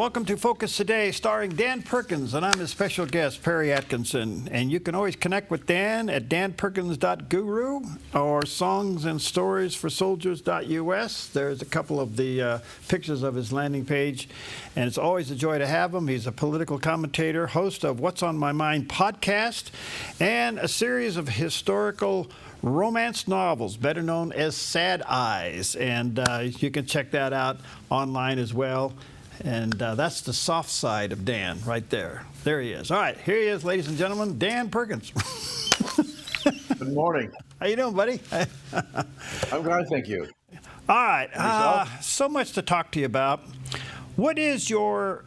Welcome to Focus Today, starring Dan Perkins, and I'm his special guest, Perry Atkinson. And you can always connect with Dan at danperkins.guru or songsandstoriesforsoldiers.us. There's a couple of the pictures of his landing page, and it's always a joy to have him. He's a political commentator, host of What's on My Mind podcast, and a series of historical romance novels, better known as Sad Eyes. And you can check that out online as well. And that's the soft side of Dan right there. There he is. All right, here he is, ladies and gentlemen, Dan Perkins. Good morning. How you doing, buddy? I'm glad, thank you. All right, so much to talk to you about. What is the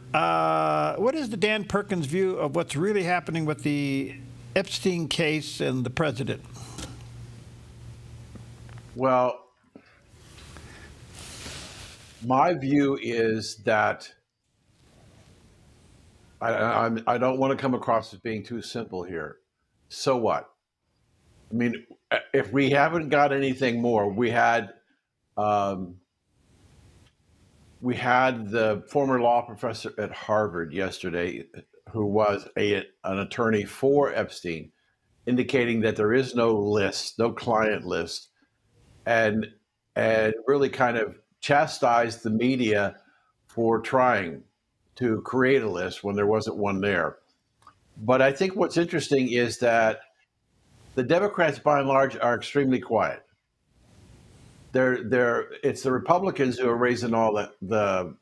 Dan Perkins view of what's really happening with the Epstein case and the president? Well, my view is that I don't want to come across as being too simple here. So what? I mean, if we haven't got anything more, we had the former law professor at Harvard yesterday, who was an attorney for Epstein, indicating that there is no list, no client list, and really kind of chastised the media for trying to create a list when there wasn't one there. But I think what's interesting is that the Democrats, by and large, are extremely quiet. It's the Republicans who are raising all the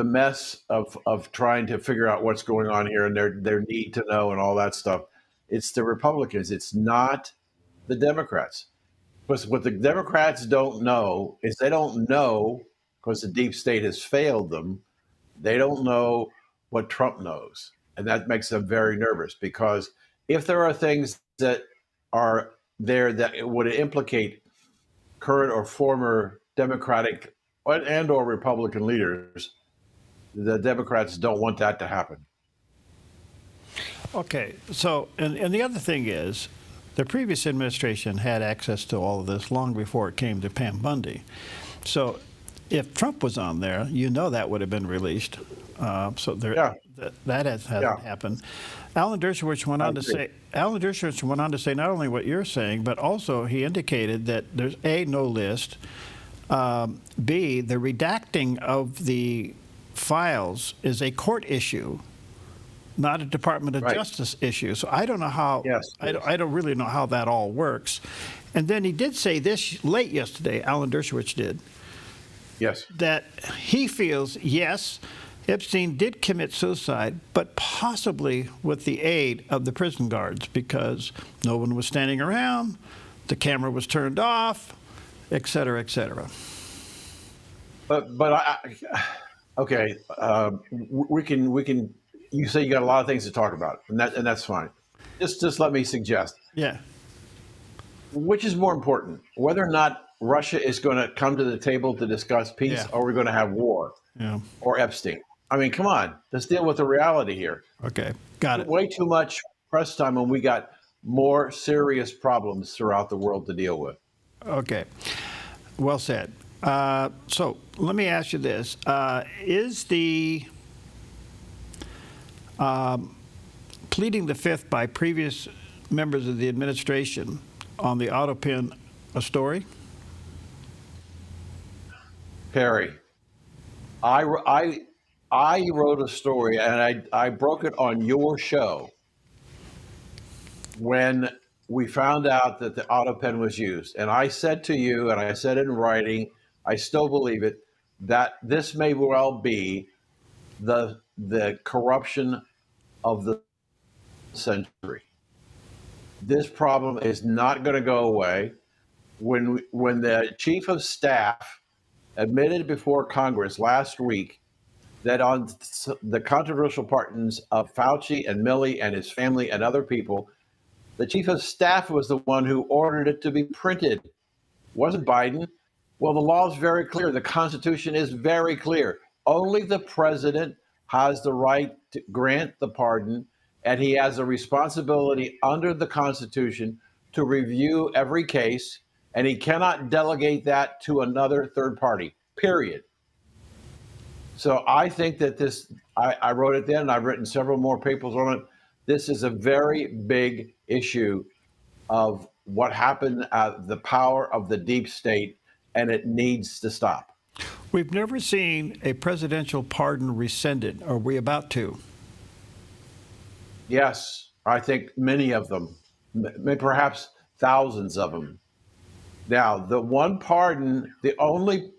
mess of trying to figure out what's going on here and their need to know and all that stuff. It's the Republicans. It's not the Democrats. Because what the Democrats don't know is they don't know, because the deep state has failed them, they don't know what Trump knows. And that makes them very nervous, because if there are things that are there that would implicate current or former Democratic and or Republican leaders, the Democrats don't want that to happen. Okay, so, and the other thing is, the previous administration had access to all of this long before it came to Pam Bundy. So if Trump was on there, you know that would have been released. So that hasn't happened. Alan Dershowitz went on to say not only what you're saying, but also he indicated that there's A, no list, B, the redacting of the files is a court issue, not a Department of Justice issue. So I don't know how, I don't really know how that all works. And then he did say this late yesterday, Alan Dershowitz did, that he feels, yes, Epstein did commit suicide, but possibly with the aid of the prison guards, because no one was standing around, the camera was turned off, et cetera, et cetera. We can. You say you got a lot of things to talk about, and that's fine. Just let me suggest. Yeah. Which is more important, whether or not Russia is going to come to the table to discuss peace, or we're going to have war, or Epstein? I mean, come on, let's deal with the reality here. Okay, got it. Way too much press time when we got more serious problems throughout the world to deal with. Okay, well said. So let me ask you this: is the pleading the fifth by previous members of the administration on the auto pin a story? Perry, I wrote a story, and I broke it on your show when we found out that the auto pen was used. And I said to you, and I said in writing, I still believe it, that this may well be the corruption of the century. This problem is not going to go away. When the chief of staff admitted before Congress last week that on the controversial pardons of Fauci and Milley and his family and other people, the chief of staff was the one who ordered it to be printed. It wasn't Biden. Well, the law is very clear. The Constitution is very clear. Only the president has the right to grant the pardon, and he has a responsibility under the Constitution to review every case, and he cannot delegate that to another third party, period. So I think that this, I wrote it then, and I've written several more papers on it. This is a very big issue of what happened at the power of the deep state, and it needs to stop. We've never seen a presidential pardon rescinded. Are we about to? Yes, I think many of them, perhaps thousands of them. Now, the one pardon, the only,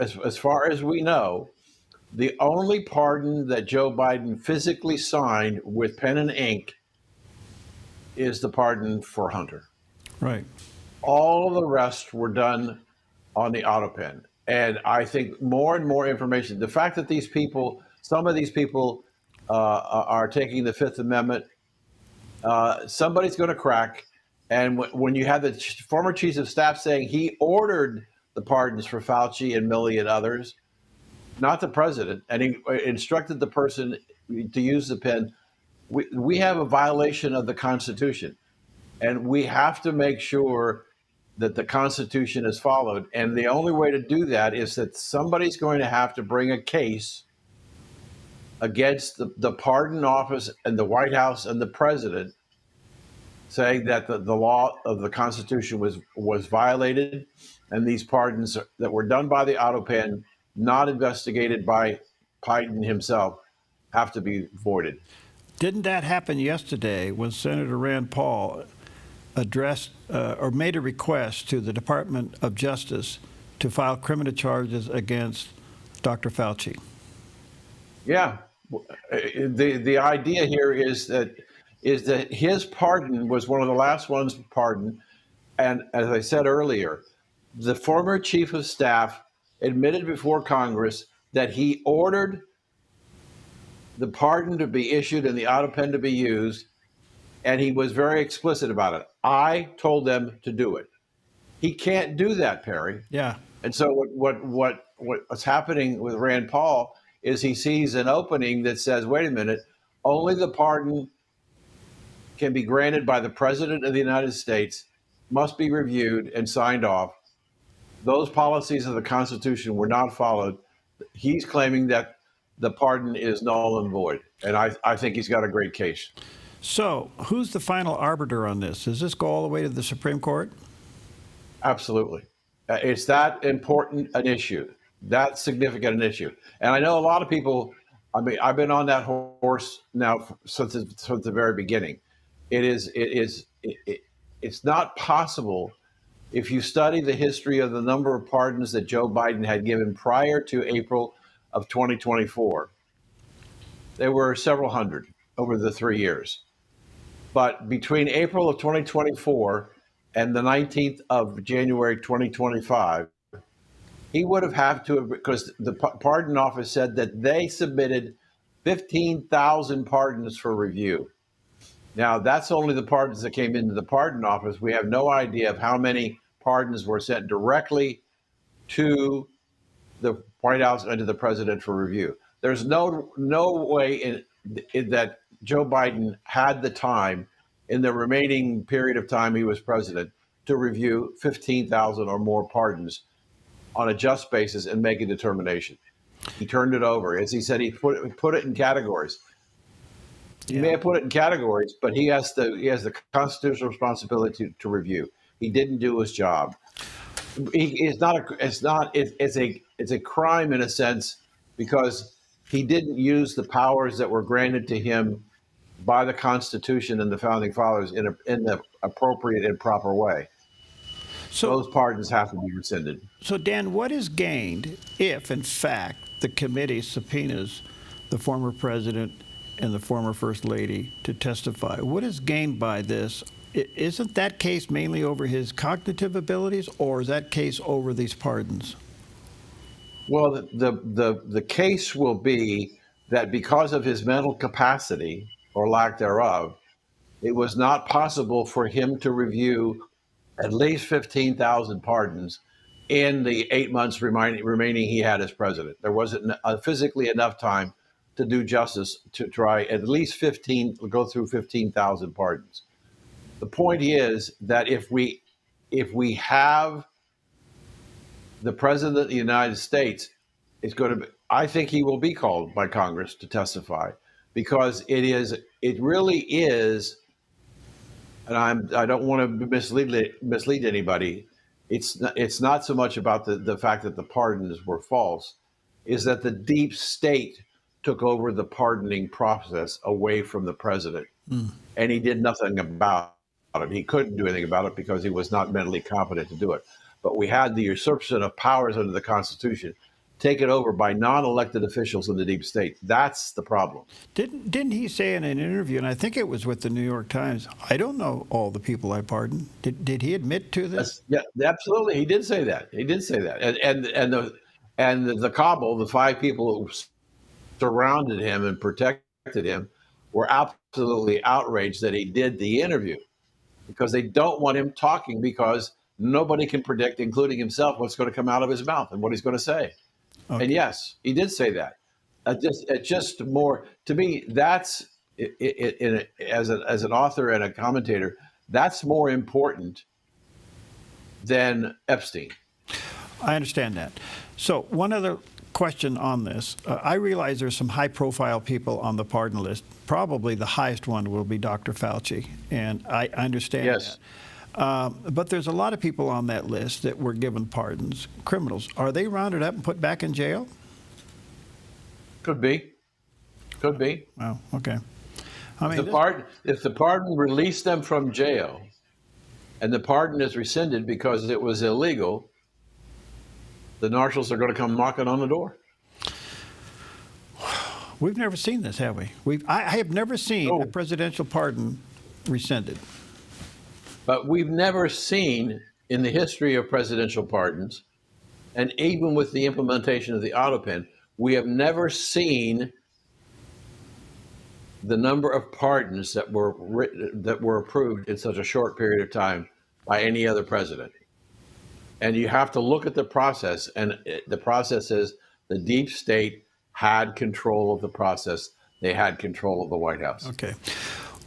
as far as we know, the only pardon that Joe Biden physically signed with pen and ink is the pardon for Hunter. Right. All of the rest were done on the auto pen. And I think more and more information, the fact that these people, some of these people are taking the Fifth Amendment, somebody's going to crack. And when you have the former chief of staff saying he ordered the pardons for Fauci and Milley and others, not the president, and he instructed the person to use the pen, we have a violation of the Constitution. And we have to make sure that the Constitution is followed. And the only way to do that is that somebody's going to have to bring a case against the pardon office and the White House and the president, saying that the law of the Constitution was violated, and these pardons that were done by the auto pen, not investigated by Biden himself, have to be voided. Didn't that happen yesterday when Senator Rand Paul addressed or made a request to the Department of Justice to file criminal charges against Dr. Fauci? Yeah, the idea here is that his pardon was one of the last ones pardoned, and as I said earlier, the former chief of staff admitted before Congress that he ordered the pardon to be issued and the auto pen to be used, and he was very explicit about it. I told them to do it. He can't do that, Perry. Yeah. And so what's happening with Rand Paul is he sees an opening that says, wait a minute, only the pardon can be granted by the President of the United States, must be reviewed and signed off. Those policies of the Constitution were not followed. He's claiming that the pardon is null and void. And I think he's got a great case. So who's the final arbiter on this? Does this go all the way to the Supreme Court? Absolutely. It's that important an issue, that significant an issue. And I know a lot of people, I mean, I've been on that horse now since the very beginning. It's not possible, if you study the history of the number of pardons that Joe Biden had given prior to April of 2024, there were several hundred over the 3 years. But between April of 2024 and the 19th of January 2025, he would have had to, because the pardon office said that they submitted 15,000 pardons for review. Now, that's only the pardons that came into the pardon office. We have no idea of how many pardons were sent directly to the White House and to the president for review. There's no way in that Joe Biden had the time in the remaining period of time he was president to review 15,000 or more pardons on a just basis and make a determination. He turned it over. As he said, he put it in categories. He may have put it in categories, but he has the constitutional responsibility to review. He didn't do his job. It's a crime in a sense, because he didn't use the powers that were granted to him by the Constitution and the Founding Fathers in the appropriate and proper way. So those pardons have to be rescinded. So, Dan, what is gained if, in fact, the committee subpoenas the former president and the former first lady to testify? What is gained by this? Isn't that case mainly over his cognitive abilities, or is that case over these pardons? Well, the case will be that because of his mental capacity or lack thereof, it was not possible for him to review at least 15,000 pardons in the 8 months remaining he had as president. There wasn't physically enough time to do justice to try at least go through 15,000 pardons. The point is that if we have the president of the United States, it's going to be, I think he will be called by Congress to testify because it really is, and I don't want to mislead anybody. It's not so much about the fact that the pardons were false, is that the deep state took over the pardoning process away from the president, and he did nothing about it. He couldn't do anything about it because he was not mentally competent to do it. But we had the usurpation of powers under the Constitution taken over by non-elected officials in the deep state. That's the problem. Didn't he say in an interview, and I think it was with the New York Times, I don't know all the people I pardoned. Did he admit to this? Yeah, absolutely. He did say that. He did say that. And the cabal, the 5 people who surrounded him and protected him, were absolutely outraged that he did the interview because they don't want him talking because nobody can predict, including himself, what's going to come out of his mouth and what he's going to say. Okay. And yes, he did say that. Just more to me. That's as an author and a commentator, that's more important than Epstein. I understand that. So one other question on this. I realize there's some high-profile people on the pardon list. Probably the highest one will be Dr. Fauci, and I understand yes. that. But there's a lot of people on that list that were given pardons, criminals. Are they rounded up and put back in jail? Could be. Could be. Oh, okay. I mean, if the pardon released them from jail and the pardon is rescinded because it was illegal, the marshals are going to come knocking on the door. We've never seen this, have we? I have never seen a presidential pardon rescinded. But we've never seen in the history of presidential pardons, and even with the implementation of the auto pen, we have never seen the number of pardons that were approved in such a short period of time by any other president. And you have to look at the process, and the process is the deep state had control of the process. They had control of the White House. Okay.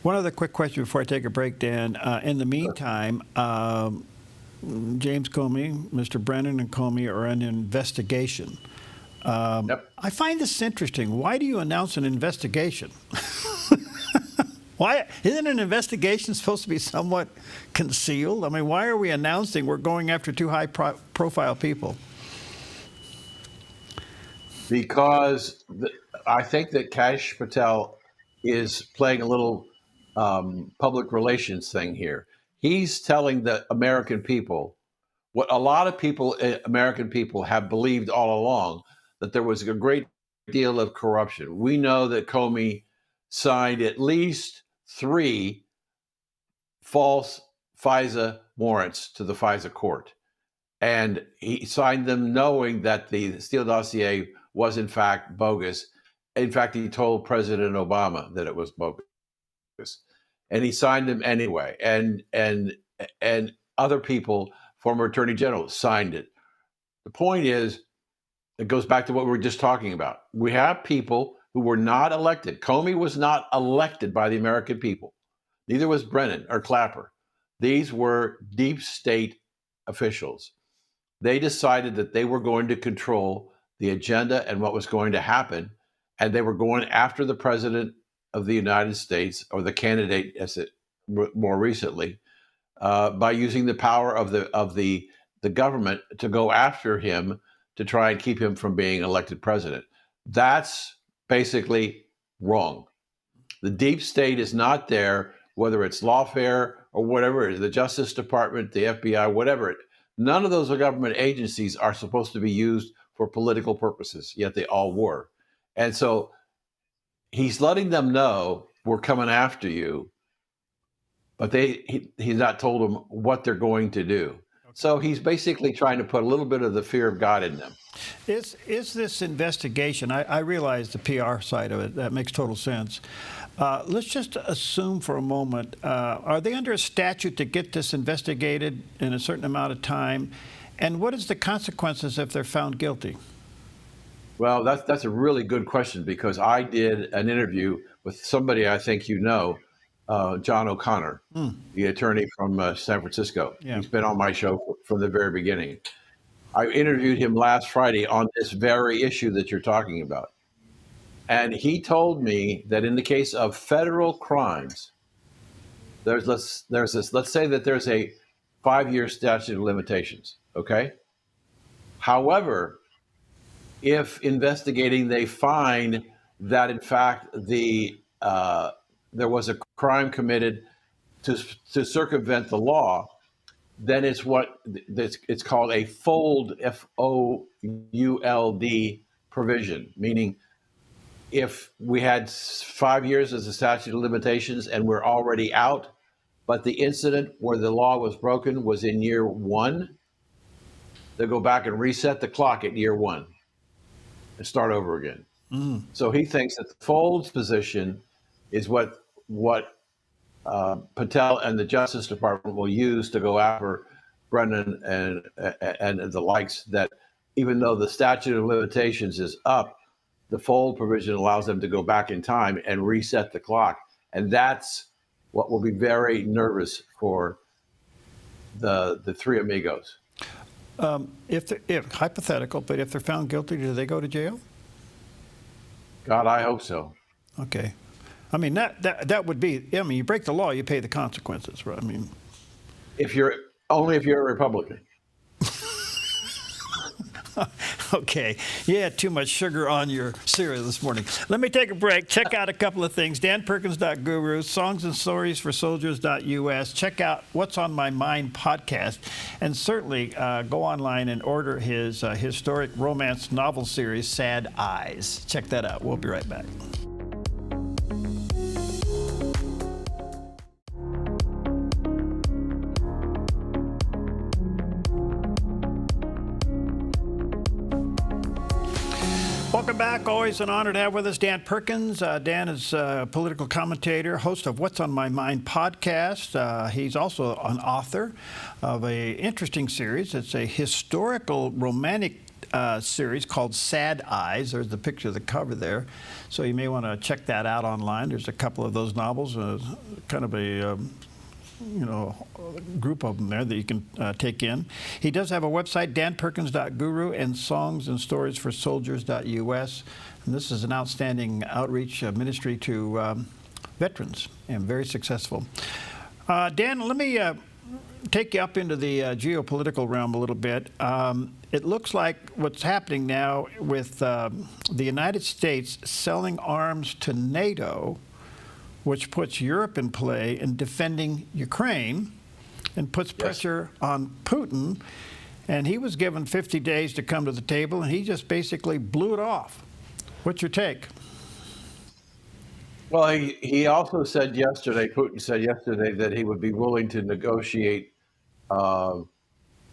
One other quick question before I take a break, Dan. In the meantime, James Comey, Mr. Brennan and Comey are in an investigation. Yep. I find this interesting. Why do you announce an investigation? Why isn't an investigation supposed to be somewhat concealed? I mean, why are we announcing we're going after 2 high-profile people? Because I think that Kash Patel is playing a little public relations thing here. He's telling the American people what a lot of people, American people, have believed all along, that there was a great deal of corruption. We know that Comey signed at least 3 false FISA warrants to the FISA court. And he signed them knowing that the Steele dossier was in fact bogus. In fact, he told President Obama that it was bogus. And he signed them anyway. And other people, former attorney generals, signed it. The point is, it goes back to what we were just talking about. We have people who were not elected. Comey was not elected by the American people. Neither was Brennan or Clapper. These were deep state officials. They decided that they were going to control the agenda and what was going to happen, and they were going after the president of the United States, or the candidate, as it more recently, by using the power of the government to go after him to try and keep him from being elected president. That's basically wrong. The deep state is not there, whether it's lawfare or whatever it is, the Justice Department, the FBI, whatever it. None of those government agencies are supposed to be used for political purposes, yet they all were. And so he's letting them know, we're coming after you, but he's not told them what they're going to do. So he's basically trying to put a little bit of the fear of God in them. Is this investigation, I realize the PR side of it, that makes total sense. Let's just assume for a moment, are they under a statute to get this investigated in a certain amount of time? And what is the consequences if they're found guilty? Well, that's a really good question, because I did an interview with somebody I think you know, John O'Connor, the attorney from San Francisco. Yeah. He's been on my show from the very beginning. I interviewed him last Friday on this very issue that you're talking about. And he told me that in the case of federal crimes, let's say that there's a 5-year statute of limitations, okay? However, if investigating they find that in fact there was a crime committed to circumvent the law, then it's called a fold, FOULD provision, meaning if we had 5 years as a statute of limitations and we're already out, but the incident where the law was broken was in year 1, they'll go back and reset the clock at year 1 and start over again. So he thinks that the Folds position is what Patel and the Justice Department will use to go after Brennan and the likes, that even though the statute of limitations is up, the Fold provision allows them to go back in time and reset the clock. And that's what will be very nervous for the three amigos. If hypothetical, but if they're found guilty, do they go to jail? God, I hope so. Okay. I mean, that would be, I mean, you break the law, you pay the consequences, right? I mean, if you're a Republican. Okay. You had too much sugar on your cereal this morning. Let me take a break. Check out a couple of things. DanPerkins.guru, songsandsstoriesforsoldiers.us. Check out What's on My Mind podcast. And certainly go online and order his historic romance novel series, Sad Eyes. Check that out. We'll be right back. Welcome back. Always an honor to have with us Dan Perkins. Dan is a political commentator, host of What's on My Mind podcast. He's also an author of an interesting series. It's a historical romantic series called Sad Eyes. There's the picture of the cover there. So you may want to check that out online. There's a couple of those novels, kind of a group of them there that you can take in. He does have a website, danperkins.guru, and songsandsstoriesforsoldiers.us. And this is an outstanding outreach ministry to veterans, and very successful. Dan, let me take you up into the geopolitical realm a little bit. It looks like what's happening now with the United States selling arms to NATO, which puts Europe in play in defending Ukraine and puts pressure on Putin. And he was given 50 days to come to the table, and he just basically blew it off. What's your take? Well, he also said yesterday, Putin said yesterday, that he would be willing to negotiate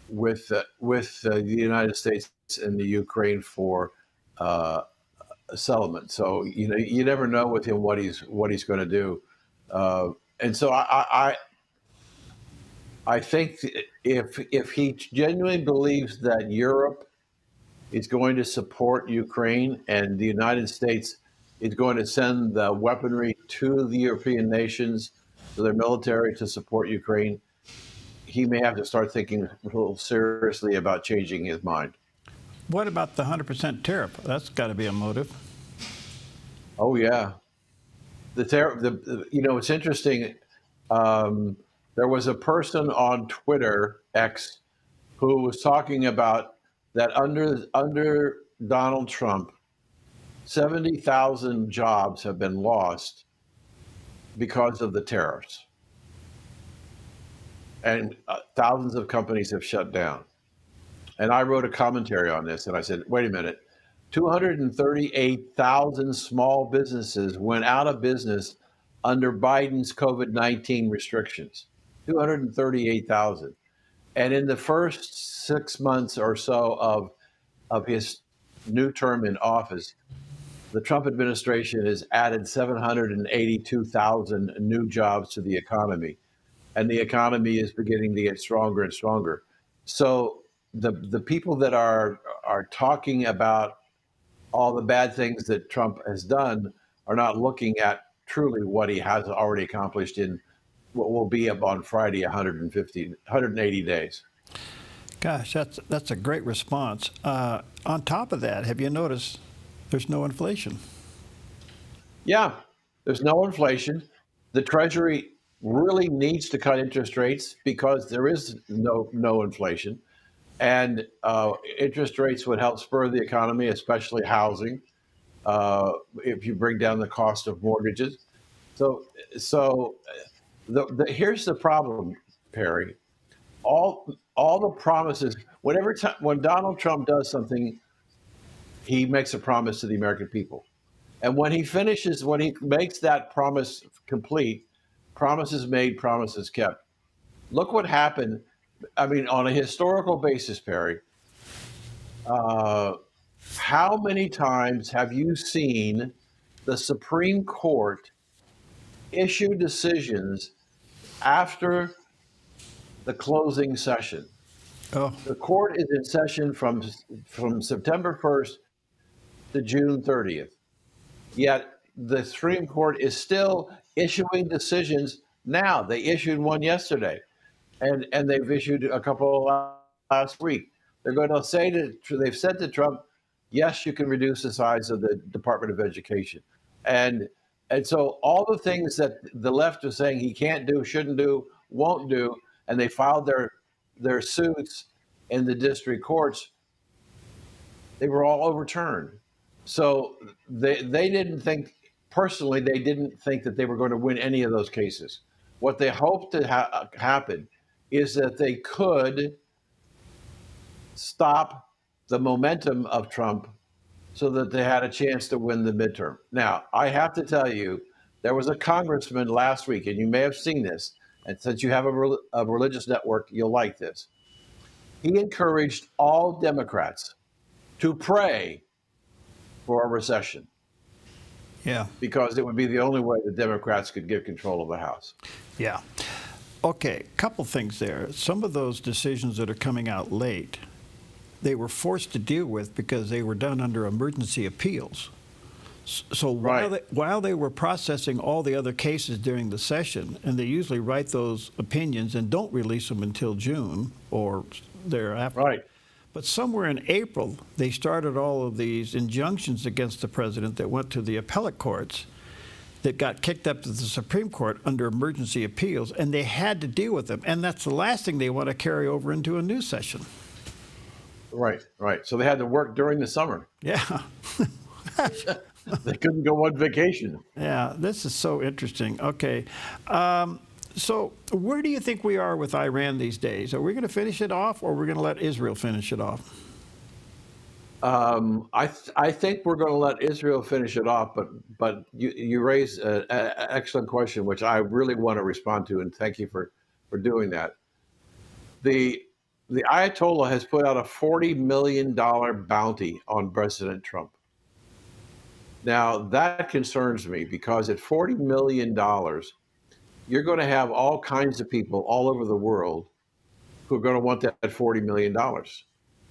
with the United States and the Ukraine for a settlement. So you never know with him what he's going to do, and so I think if he genuinely believes that Europe is going to support Ukraine and the United States is going to send the weaponry to the European nations, to their military to support Ukraine, he may have to start thinking a little seriously about changing his mind. What about the 100% tariff? That's got to be a motive. Oh yeah, the tariff. It's interesting. There was a person on Twitter X who was talking about that under Donald Trump, 70,000 jobs have been lost because of the tariffs, and thousands of companies have shut down. And I wrote a commentary on this, and I said, wait a minute, 238,000 small businesses went out of business under Biden's COVID-19 restrictions, 238,000. And in the first 6 months or so of his new term in office, the Trump administration has added 782,000 new jobs to the economy. And the economy is beginning to get stronger and stronger. So the people that are talking about all the bad things that Trump has done are not looking at truly what he has already accomplished in what will be up on Friday 180 days. Gosh, that's a great response. On top of that, have you noticed there's no inflation? Yeah, there's no inflation. The Treasury really needs to cut interest rates because there is no inflation, and interest rates would help spur the economy, especially housing. If you bring down the cost of mortgages, so here's the problem, Perry. All the promises. When Donald Trump does something, he makes a promise to the American people. And when he makes that promise complete, promises made, promises kept. Look what happened. I mean, on a historical basis, Perry, how many times have you seen the Supreme Court issue decisions after the closing session? Oh, The court is in session from September 1st to June 30th. Yet the Supreme Court is still issuing decisions now. They issued one yesterday, and they've issued a couple last week. They're going to say they've said to Trump, yes, you can reduce the size of the Department of Education, and so all the things that the left is saying he can't do, shouldn't do, won't do, and they filed their suits in the district courts, they were all overturned. So they didn't think, personally, they didn't think that they were going to win any of those cases. What they hoped to happen is that they could stop the momentum of Trump so that they had a chance to win the midterm. Now, I have to tell you, there was a congressman last week, and you may have seen this, and since you have a religious network, you'll like this. He encouraged all Democrats to pray for a recession. yeah. Because it would be the only way the Democrats could get control of the House. Yeah. Okay, couple things there. Some of those decisions that are coming out late, they were forced to deal with because they were done under emergency appeals. So while they were processing all the other cases during the session, and they usually write those opinions and don't release them until June or thereafter. Right. But somewhere in April, they started all of these injunctions against the president that went to the appellate courts that got kicked up to the Supreme Court under emergency appeals, and they had to deal with them. And that's the last thing they want to carry over into a new session. Right. So they had to work during the summer. Yeah. They couldn't go on vacation. Yeah, this is so interesting. Okay. So where do you think we are with Iran these days? Are we going to finish it off, or are we going to let Israel finish it off? I think we're going to let Israel finish it off, but you raise an excellent question, which I really want to respond to, and thank you for doing that. The Ayatollah has put out a $40 million bounty on President Trump. Now, that concerns me because at $40 million, you're going to have all kinds of people all over the world who are going to want that $40 million.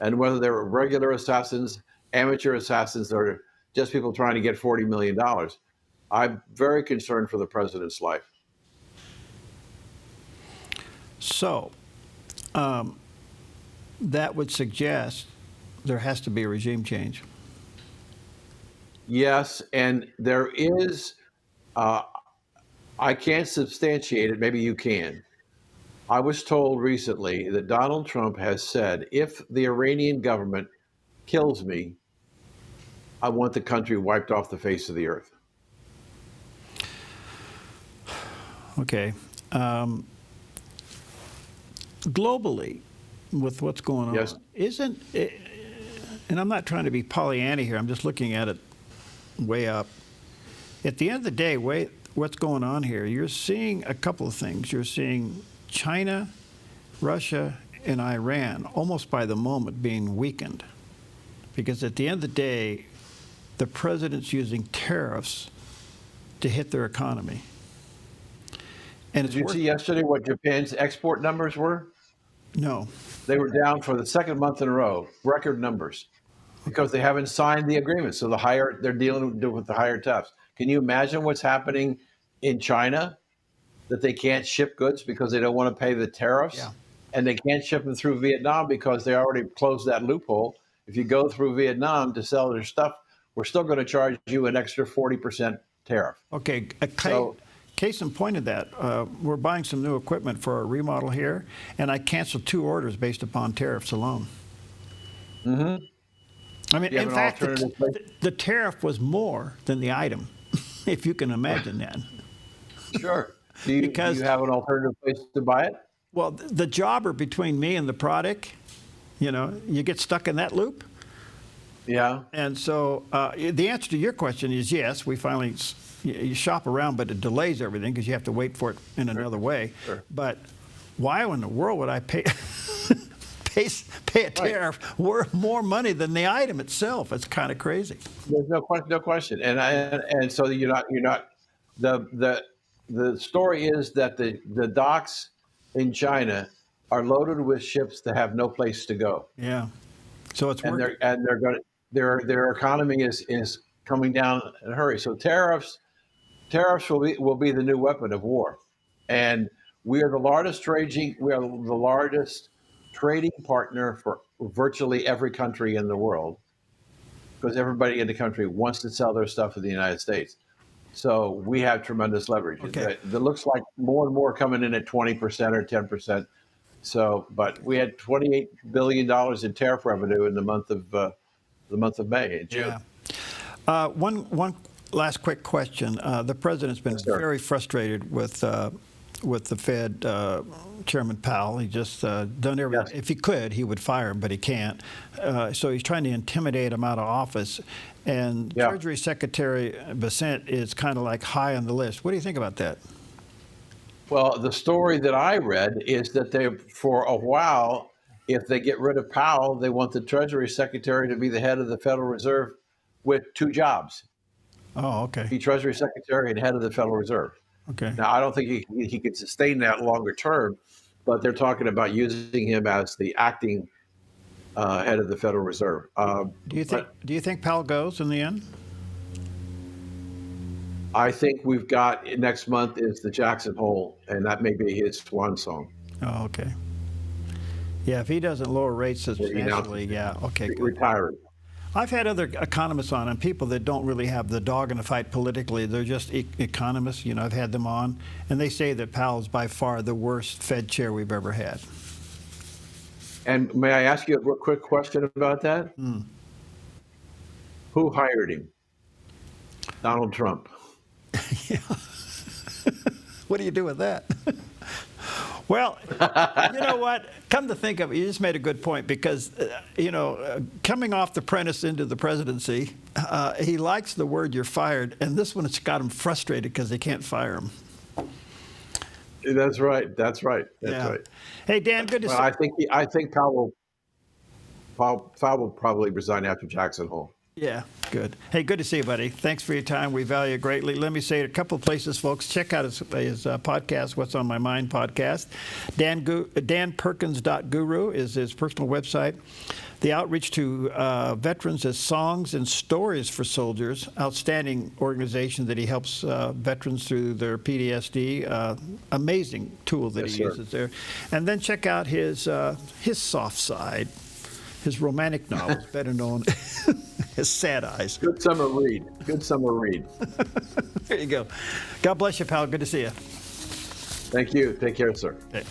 And whether they're regular assassins, amateur assassins, or just people trying to get $40 million, I'm very concerned for the president's life. So that would suggest there has to be a regime change. Yes, and there is, I can't substantiate it, maybe you can. I was told recently that Donald Trump has said, if the Iranian government kills me, I want the country wiped off the face of the earth. Okay. Globally, with what's going on, Yes. isn't it, and I'm not trying to be Pollyanna here, I'm just looking at it way up. At the end of the day, what's going on here, you're seeing a couple of things. You're seeing China, Russia, and Iran almost by the moment being weakened. Because at the end of the day, the president's using tariffs to hit their economy. And Did you see yesterday what Japan's export numbers were? No. They were down for the second month in a row, record numbers, because they haven't signed the agreement. So they're dealing with the higher tariffs. Can you imagine what's happening in China, that they can't ship goods because they don't want to pay the tariffs? Yeah. and they can't ship them through Vietnam because they already closed that loophole. If you go through Vietnam to sell their stuff, we're still going to charge you an extra 40% tariff. Okay, So, case in point of that, we're buying some new equipment for a remodel here, and I canceled 2 orders based upon tariffs alone. mm-hmm. I mean, Do you have in an fact, alternative place? the tariff was more than the item, if you can imagine that. Sure. Do you have an alternative place to buy it? Well, the jobber between me and the product, you know, you get stuck in that loop. Yeah. And so the answer to your question is yes, we finally, you shop around, but it delays everything because you have to wait for it in another way. Sure. But why in the world would I pay a tariff worth more money than the item itself? It's kind of crazy. There's no question. And so you're not the story is that the docks in China are loaded with ships that have no place to go. Yeah. So it's And working. they're going their economy is coming down in a hurry. So tariffs will be the new weapon of war. And we are the largest trading partner for virtually every country in the world, because everybody in the country wants to sell their stuff in the United States. So we have tremendous leverage. Okay. It looks like more and more coming in at 20% or 10%. So, but we had $28 billion in tariff revenue in the month of May and June. Yeah. One last quick question. The president's been very frustrated with the Fed Chairman Powell. He just done everything. Yes. If he could, he would fire him, but he can't. So he's trying to intimidate him out of office. And Treasury Secretary Bessent is kind of like high on the list. What do you think about that? Well, the story that I read is that for a while, if they get rid of Powell, they want the Treasury Secretary to be the head of the Federal Reserve with 2 jobs. Oh, okay. Be Treasury Secretary and head of the Federal Reserve. Okay. Now, I don't think he could sustain that longer term, but they're talking about using him as the acting head of the Federal Reserve. Do you think Powell goes in the end? I think we've got next month is the Jackson Hole, and that may be his swan song. Oh, okay. Yeah, if he doesn't lower rates substantially, yeah, okay, good. Retiring. I've had other economists on, and people that don't really have the dog in the fight politically. They're just economists. You know, I've had them on, and they say that Powell's by far the worst Fed chair we've ever had. And may I ask you a quick question about that? Who hired him? Donald Trump. Yeah. What do you do with that? Well, you know what? Come to think of it, you just made a good point because, coming off the apprentice into the presidency, he likes the word "you're fired," and this one has got him frustrated because they can't fire him. That's right. That's right. That's right. Hey, Dan, good to see you. I think Powell will probably resign after Jackson Hole. Yeah, good. Hey, good to see you, buddy. Thanks for your time. We value it greatly. Let me say it a couple of places, folks. Check out his podcast, What's on My Mind podcast. DanPerkins.guru is his personal website. The outreach to veterans is Songs and Stories for Soldiers, outstanding organization that he helps veterans through their PTSD. Amazing tool that he uses there. And then check out his soft side, his romantic novels, better known as Sad Eyes. Good summer read. Good summer read. There you go. God bless you, pal. Good to see you. Thank you. Take care, sir. Okay.